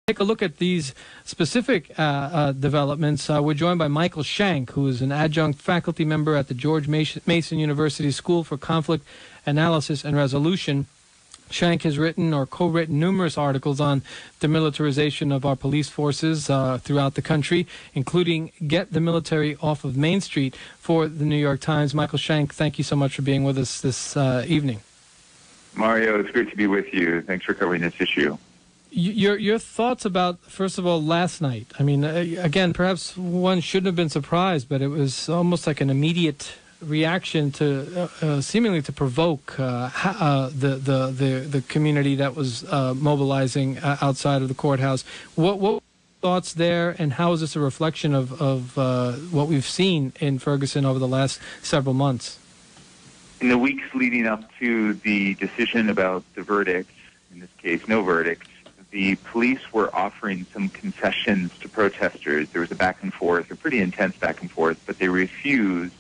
Take a look at these specific developments. We're joined by Michael Shank, who is an adjunct faculty member at the George Mason University School for Conflict Analysis and Resolution. Shank has written or co-written numerous articles on the militarization of our police forces throughout the country, including Get the Military Off of Main Street for the New York Times. Michael Shank, thank you so much for being with us this evening. Mario, it's great to be with you. Thanks for covering this issue. Your thoughts about, first of all, last night. I mean, again, perhaps one shouldn't have been surprised, but it was almost like an immediate reaction to seemingly to provoke the community that was mobilizing outside of the courthouse. What thoughts there, and how is this a reflection of what we've seen in Ferguson over the last several months? In the weeks leading up to the decision about the verdict, in this case, no verdict, the police were offering some concessions to protesters. There was a back and forth, a pretty intense back and forth, but they refused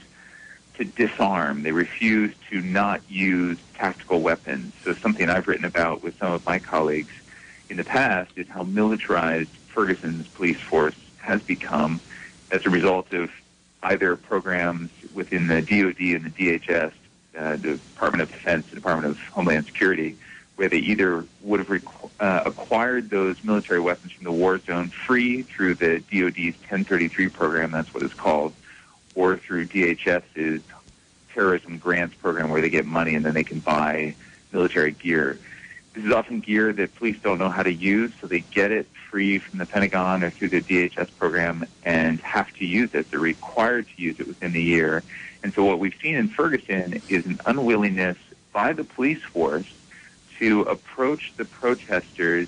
to disarm. They refused to not use tactical weapons. So something I've written about with some of my colleagues in the past is how militarized Ferguson's police force has become as a result of either programs within the DOD and the DHS, the Department of Defense, the Department of Homeland Security, where they either would have acquired those military weapons from the war zone free through the DOD's 1033 program, that's what it's called, or through DHS's terrorism grants program where they get money and then they can buy military gear. This is often gear that police don't know how to use, so they get it free from the Pentagon or through the DHS program and have to use it. They're required to use it within the year. And so what we've seen in Ferguson is an unwillingness by the police force to approach the protesters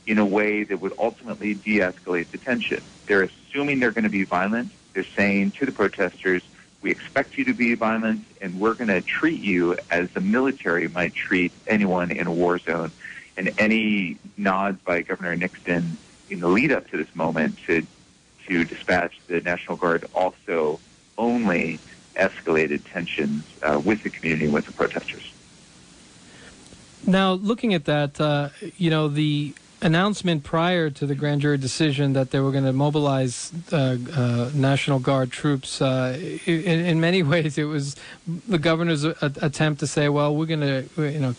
in a way that would ultimately de-escalate the tension. They're assuming they're going to be violent. They're saying to the protesters, we expect you to be violent, and we're going to treat you as the military might treat anyone in a war zone. And any nods by Governor Nixon in the lead up to this moment to dispatch the National Guard also only escalated tensions with the community and with the protesters. Now, looking at that, the announcement prior to the grand jury decision that they were going to mobilize National Guard troops, in many ways it was the governor's attempt to say, well, we're going to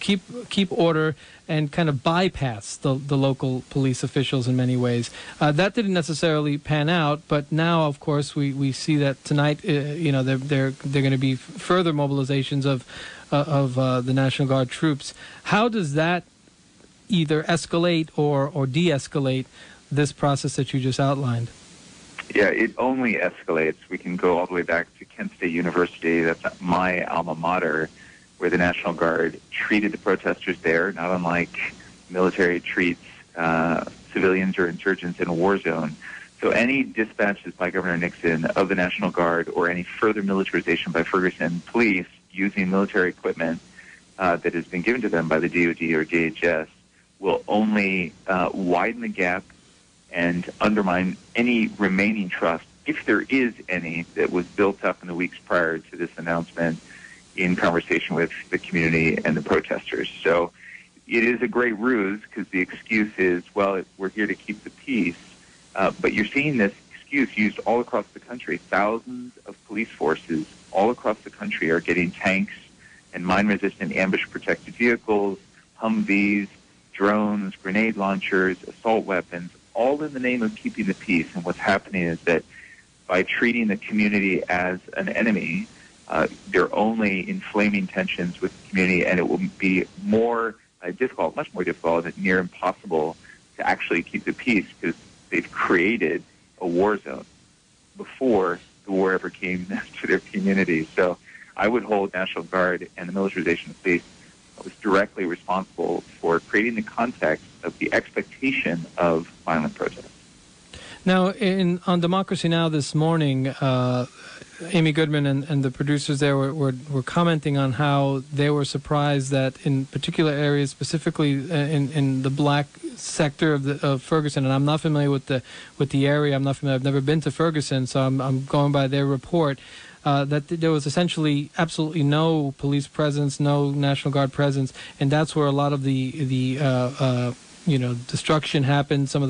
keep order and kind of bypass the local police officials in many ways. That didn't necessarily pan out, but now, of course, we see that tonight, they're going to be further mobilizations of the National Guard troops. How does that either escalate or de-escalate this process that you just outlined? Yeah, it only escalates. We can go all the way back to Kent State University, that's my alma mater, where the National Guard treated the protesters there, not unlike military treats civilians or insurgents in a war zone. So any dispatches by Governor Nixon of the National Guard or any further militarization by Ferguson police using military equipment that has been given to them by the DOD or DHS will only widen the gap and undermine any remaining trust, if there is any, that was built up in the weeks prior to this announcement in conversation with the community and the protesters. So it is a great ruse because the excuse is, well, we're here to keep the peace. But you're seeing this excuse used all across the country. Thousands of police forces all across the country are getting tanks and mine-resistant ambush-protected vehicles, Humvees, drones, grenade launchers, assault weapons, all in the name of keeping the peace. And what's happening is that by treating the community as an enemy, they're only inflaming tensions with the community, and it will be more difficult, much more difficult, and near impossible to actually keep the peace because they've created a war zone before the war ever came to their community. So I would hold National Guard and the militarization of police was directly responsible for creating the context of the expectation of violent protest. Now, on Democracy Now! This morning, Amy Goodman and the producers there were commenting on how they were surprised that in particular areas, specifically in the black sector of Ferguson, and I'm not familiar with the area. I'm not familiar. I've never been to Ferguson, so I'm going by their report. That there was essentially absolutely no police presence, no National Guard presence, and that's where a lot of the destruction happened, some of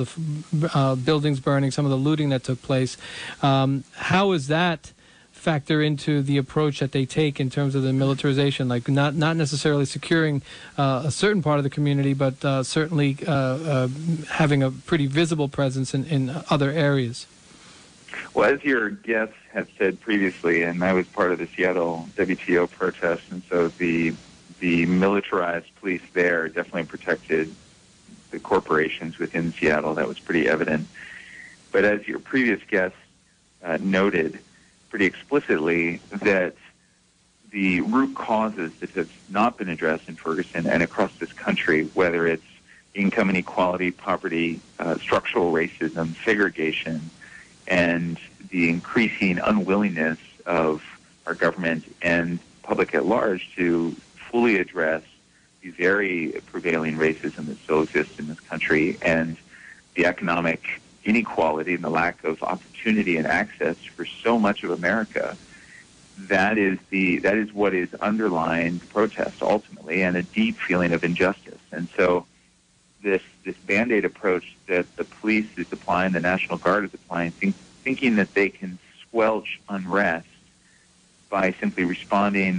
the buildings burning, some of the looting that took place. How is that factor into the approach that they take in terms of the militarization, like not necessarily securing a certain part of the community, but certainly having a pretty visible presence in other areas? Well, as your guests have said previously, and I was part of the Seattle WTO protest, and so the militarized police there definitely protected the corporations within Seattle. That was pretty evident. But as your previous guests noted pretty explicitly, that the root causes that have not been addressed in Ferguson and across this country, whether it's income inequality, poverty, structural racism, segregation, and the increasing unwillingness of our government and public at large to fully address the very prevailing racism that still exists in this country and the economic inequality and the lack of opportunity and access for so much of America. That is what is underlying protest ultimately, and a deep feeling of injustice. And so this Band-Aid approach that the police is applying, the National Guard is applying, thinking that they can squelch unrest by simply responding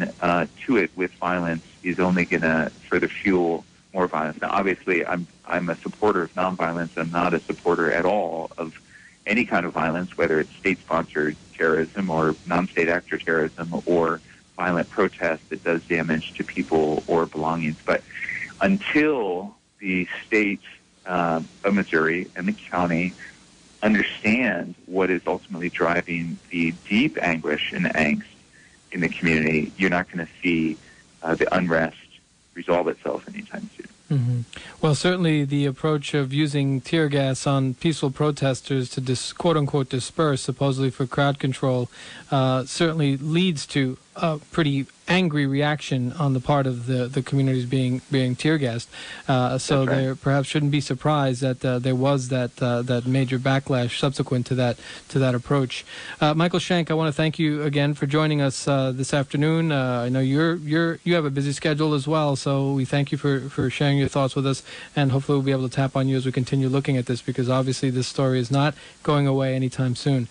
to it with violence is only going to further fuel more violence. Now, obviously, I'm a supporter of nonviolence. I'm not a supporter at all of any kind of violence, whether it's state-sponsored terrorism or non-state actor terrorism or violent protest that does damage to people or belongings. But until the state of Missouri and the county understand what is ultimately driving the deep anguish and angst in the community, you're not going to see the unrest resolve itself anytime soon. Mm-hmm. Well, certainly the approach of using tear gas on peaceful protesters to quote-unquote disperse, supposedly for crowd control, certainly leads to a pretty angry reaction on the part of the communities being tear gassed. So right. They perhaps shouldn't be surprised that there was that major backlash subsequent to that approach. Michael Shank, I want to thank you again for joining us this afternoon. I know you have a busy schedule as well, so we thank you for sharing your thoughts with us, and hopefully we'll be able to tap on you as we continue looking at this, because obviously this story is not going away anytime soon.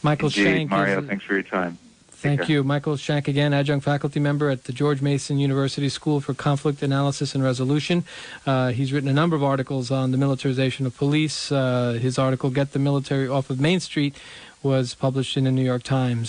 Michael Indeed, Shank, Mario, thanks for your time. Thank you. Michael Shank, again, adjunct faculty member at the George Mason University School for Conflict Analysis and Resolution. He's written a number of articles on the militarization of police. His article, Get the Military Off of Main Street, was published in the New York Times.